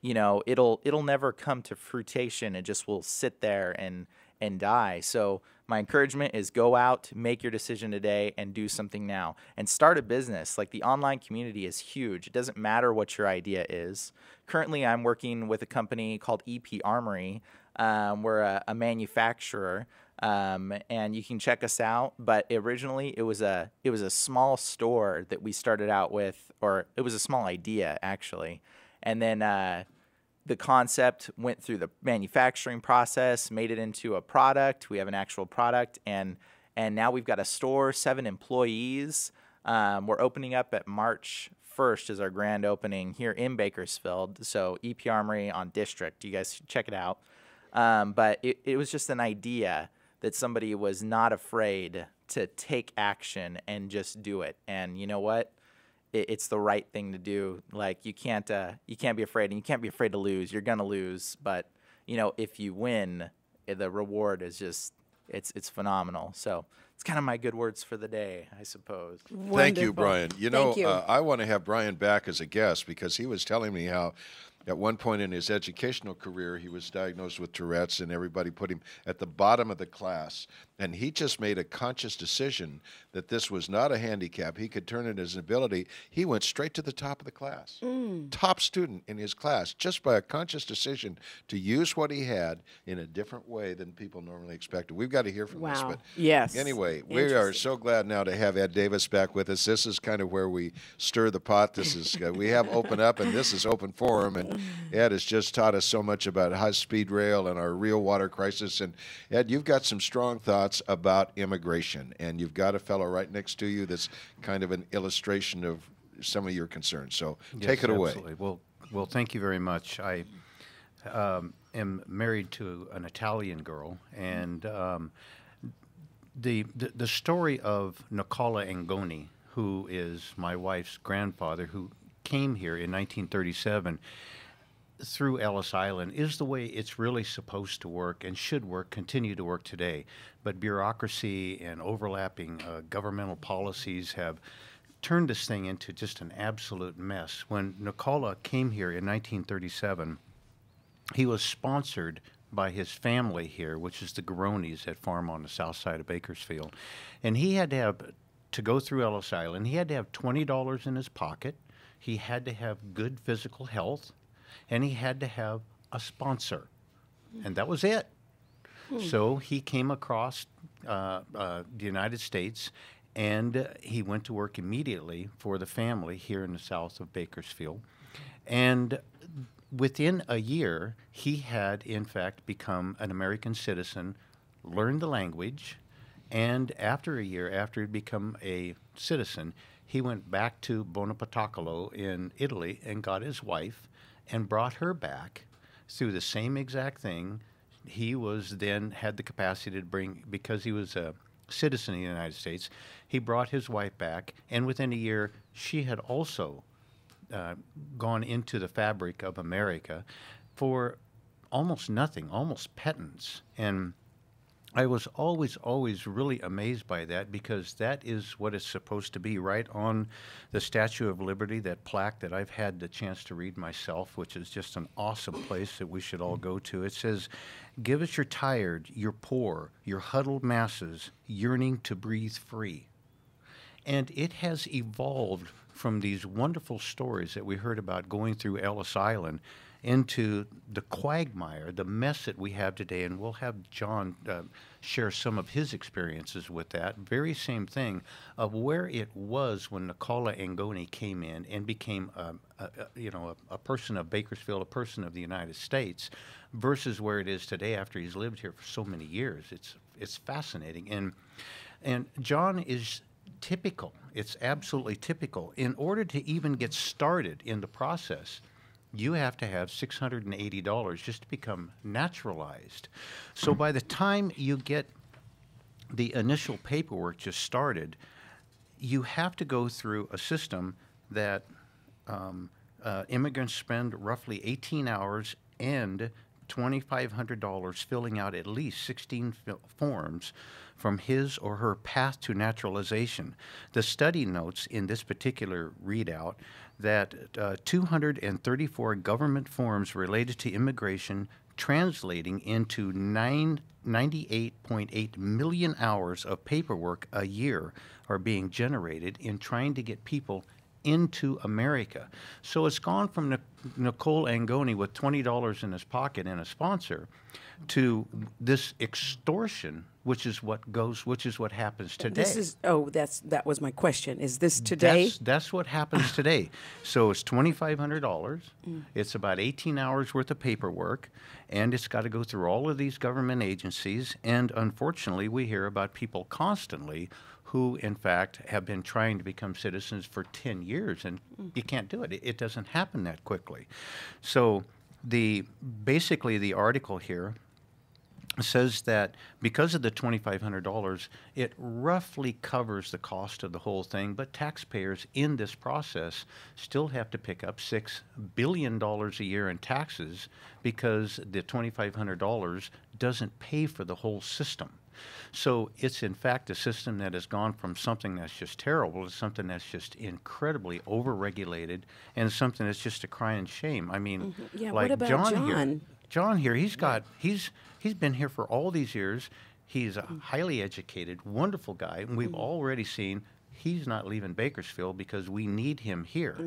S17: it'll never come to fruition. It just will sit there and die. So my encouragement is go out, make your decision today, and do something now. And start a business. Like the online community is huge. It doesn't matter what your idea is. Currently, I'm working with a company called EP Armory. We're a manufacturer. And you can check us out. But originally, it was a small store that we started out with, or it was a small idea actually, and then the concept went through the manufacturing process, made it into a product. We have an actual product, and now we've got a store, 7 employees. We're opening up at March 1st is our grand opening here in Bakersfield. So EP Armory on District. You guys should check it out. But it was just an idea that somebody was not afraid to take action and just do it. And you know what? It's the right thing to do. Like you can't be afraid, and you can't be afraid to lose. You're gonna lose, but if you win, the reward is just it's phenomenal. So it's kind of my good words for the day, I suppose.
S3: Wonderful. Thank you, Brian.
S2: Thank you.
S3: I want to have Brian back as a guest because he was telling me how at one point in his educational career, he was diagnosed with Tourette's, and everybody put him at the bottom of the class. And he just made a conscious decision that this was not a handicap. He could turn it as an ability. He went straight to the top of the class. Top student in his class, just by a conscious decision to use what he had in a different way than people normally expected. We've got to hear from this. But
S2: yes.
S3: Anyway, we are so glad now to have Ed Davis back with us. This is kind of where we stir the pot. This is we have Open Up, and this is Open Forum. And Ed has just taught us so much about high-speed rail and our real water crisis. And Ed, you've got some strong thoughts about immigration, and you've got a fellow right next to you that's kind of an illustration of some of your concerns. So take it away.
S18: Absolutely. Well, thank you very much. I am married to an Italian girl, and the story of Nicola Angoni, who is my wife's grandfather, who came here in 1937 through Ellis Island, is the way it's really supposed to work and should work, continue to work today. But bureaucracy and overlapping governmental policies have turned this thing into just an absolute mess. When Nicola came here in 1937, he was sponsored by his family here, which is the Garonis that farm on the south side of Bakersfield. And he had to go through Ellis Island, he had to have $20 in his pocket, he had to have good physical health, and he had to have a sponsor. And that was it. So he came across the United States, and he went to work immediately for the family here in the south of Bakersfield. And within a year, he had, in fact, become an American citizen, learned the language, And after a year, after he'd become a citizen, he went back to Bonapatacolo in Italy and got his wife and brought her back through the same exact thing. He was then had the capacity to bring, because he was a citizen of the United States, he brought his wife back, and within a year, she had also gone into the fabric of America for almost nothing, almost pittance. And I was always really amazed by that, because that is what it's supposed to be, right on the Statue of Liberty, that plaque that I've had the chance to read myself, which is just an awesome place that we should all go to. It says, "Give us your tired, your poor, your huddled masses, yearning to breathe free." And it has evolved from these wonderful stories that we heard about going through Ellis Island into the quagmire, the mess that we have today. And we'll have John share some of his experiences with that. Very same thing of where it was when Nicola Angoni came in and became a person of Bakersfield, a person of the United States, versus where it is today after he's lived here for so many years. It's fascinating. And John is typical. It's absolutely typical. In order to even get started in the process, you have to have $680 just to become naturalized. So by the time you get the initial paperwork just started, you have to go through a system that immigrants spend roughly 18 hours and $2,500 filling out at least 16 forms from his or her path to naturalization. The study notes in this particular readout that 234 government forms related to immigration, translating into 98.8 million hours of paperwork a year, are being generated in trying to get people into America. So it's gone from Nicole Angoni with $20 in his pocket and a sponsor to this extortion, which is what happens today.
S2: That was my question. Is this today?
S18: That's what happens today. So it's $2,500. It's about 18 hours worth of paperwork, and it's got to go through all of these government agencies. And unfortunately, we hear about people constantly who, in fact, have been trying to become citizens for 10 years, and you can't do it. It doesn't happen that quickly. So basically the article here says that because of the $2,500, it roughly covers the cost of the whole thing, but taxpayers in this process still have to pick up $6 billion a year in taxes, because the $2,500 doesn't pay for the whole system. So it's, in fact, a system that has gone from something that's just terrible to something that's just incredibly overregulated, and something that's just a crying shame. I mean,
S2: Yeah,
S18: like
S2: what about John?
S18: John here, he's been here for all these years. He's a highly educated, wonderful guy, and we've already seen he's not leaving Bakersfield because we need him here.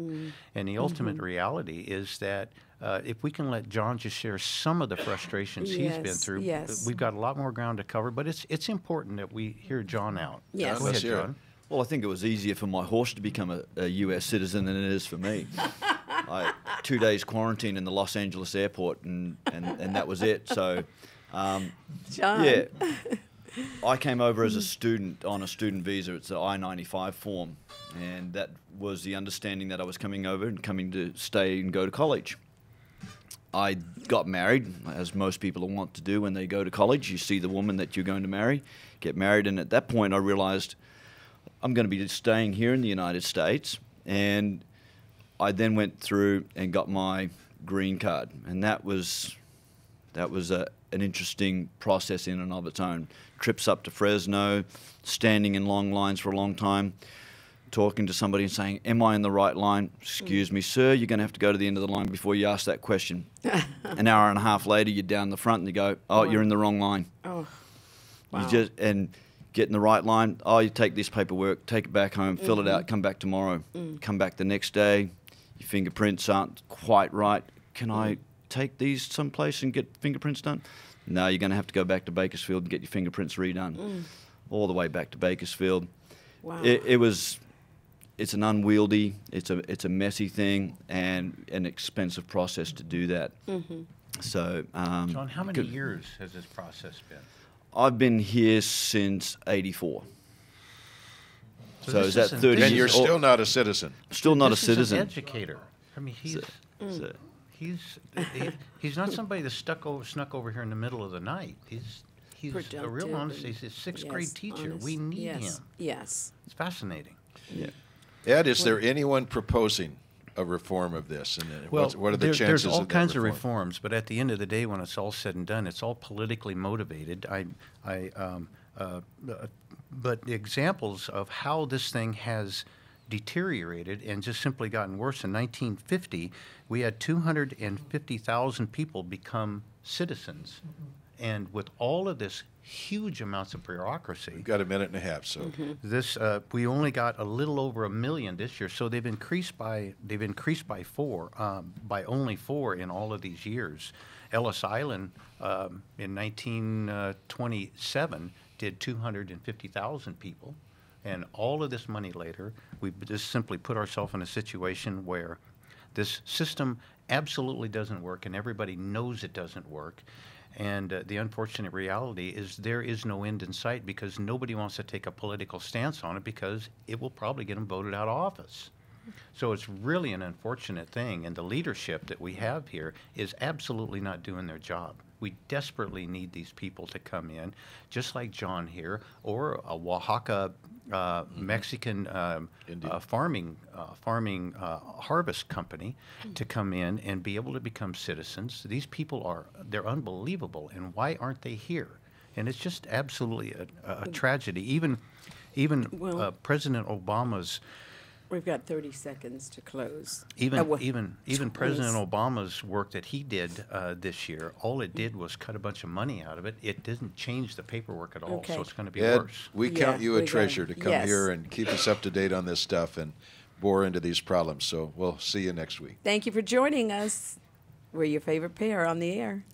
S18: And the ultimate reality is that if we can let John just share some of the frustrations he's been through, we've got a lot more ground to cover, but it's important that we hear John out.
S2: Yes.
S18: Go ahead, John.
S16: Well, I think it was easier for my horse to become a U.S. citizen than it is for me. 2 days quarantine in the Los Angeles airport, and that was it. So,
S2: John.
S16: Yeah, I came over as a student on a student visa. It's an I-95 form, and that was the understanding that I was coming over and coming to stay and go to college. I got married, as most people want to do when they go to college. You see the woman that you're going to marry, get married, and at that point I realized I'm going to be staying here in the United States, and I then went through and got my green card, and that was an interesting process in and of its own. Trips up to Fresno, standing in long lines for a long time, talking to somebody and saying, "Am I in the right line? Excuse me, sir, you're going to have to go to the end of the line before you ask that question." An hour and a half later, you're down the front and you go, "Oh, you're in the wrong line."
S2: Oh, wow.
S16: You just get in the right line. Oh, you take this paperwork, take it back home, fill it out, come back tomorrow. Come back the next day, your fingerprints aren't quite right. Can I take these someplace and get fingerprints done? No, you're going to have to go back to Bakersfield and get your fingerprints redone. All the way back to Bakersfield.
S2: Wow.
S16: It's an unwieldy, it's a messy thing, and an expensive process to do that. So,
S18: John, how many years has this process been?
S16: I've been here since '84. So is that 30
S3: And
S16: years?
S3: you're still not a citizen.
S16: Still not a
S18: This
S16: citizen.
S18: is an educator. I mean, he's not somebody that snuck over here in the middle of the night. He's a real honest. He's a sixth grade teacher.
S2: Honest.
S18: We need
S2: yes.
S18: him.
S2: Yes.
S18: It's fascinating.
S16: Yeah.
S3: Ed, is there anyone proposing a reform of this? And
S18: Well,
S3: what are the chances
S18: there's all
S3: of that
S18: kinds of
S3: reform?
S18: reforms, but at the end of the day, when it's all said and done, it's all politically motivated. But the examples of how this thing has deteriorated and just simply gotten worse. In 1950, we had 250,000 people become citizens. And with all of this huge amounts of bureaucracy.
S3: We've got a minute and a half, so.
S18: This we only got a little over 1 million this year, so they've increased by four, by only 4 in all of these years. Ellis Island in 1927 did 250,000 people, and all of this money later, we just simply put ourselves in a situation where this system absolutely doesn't work, and everybody knows it doesn't work. And the unfortunate reality is there is no end in sight because nobody wants to take a political stance on it because it will probably get them voted out of office. So it's really an unfortunate thing, and the leadership that we have here is absolutely not doing their job. We desperately need these people to come in, just like John here, or a Oaxaca Mexican farming harvest company to come in and be able to become citizens. These people they're unbelievable, and why aren't they here? And it's just absolutely a tragedy. Even President Obama's.
S2: We've got 30 seconds to close.
S18: Even President Obama's work that he did this year, all it did was cut a bunch of money out of it. It didn't change the paperwork at all, so it's going to be
S3: Ed,
S18: worse.
S3: we count you a treasure to come here and keep us up to date on this stuff and bore into these problems. So we'll see you next week.
S2: Thank you for joining us. We're your favorite pair on the air.